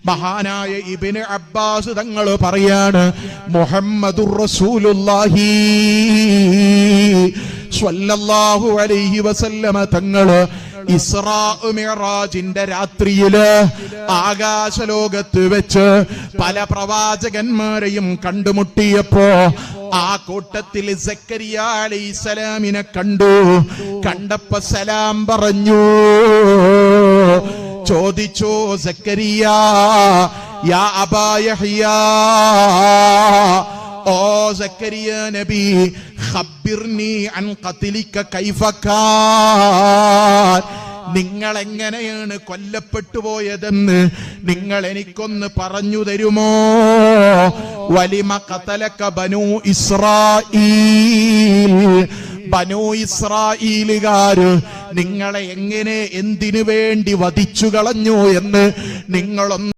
മഹാനായ Ibn Abbas തങ്ങൾ പറയാണ്, മുഹമ്മദുർ റസൂലുള്ളാഹി സ്വല്ലല്ലാഹു അലൈഹി വസല്ലമ തങ്ങള് ഇസ്രാ മിഅ്റാജിന്റെ രാത്രിയില് ആകാശലോകത്ത് വെച്ച് പല പ്രവാചകന്മാരെയും കണ്ടുമുട്ടിയപ്പോ ആ കൂട്ടത്തിൽ സക്കരിയ അലൈഹിസ്സലാമിനെ കണ്ടപ്പോ സലാം പറഞ്ഞു. ചോദിച്ചു, സക്കരിയ യാ അബാ യഹ്യാ, ഓ സക്കരിയ നബി, ഖബ്ബിർനി അൻ ഖത്ലിക കൈഫ കാൻ, നിങ്ങൾ എങ്ങനെയാണ് കൊല്ലപ്പെട്ടു പോയതെന്ന് നിങ്ങൾ എനിക്കൊന്ന് പറഞ്ഞു തരുമോ? വലിമ ഖതലക ബനൂ ഇസ്രായീൽ, ബനൂ ഇസ്രായീലുകാര് നിങ്ങളെ എങ്ങനെ എന്തിനു വേണ്ടി വധിച്ചു കളഞ്ഞു എന്ന് നിങ്ങളൊന്ന്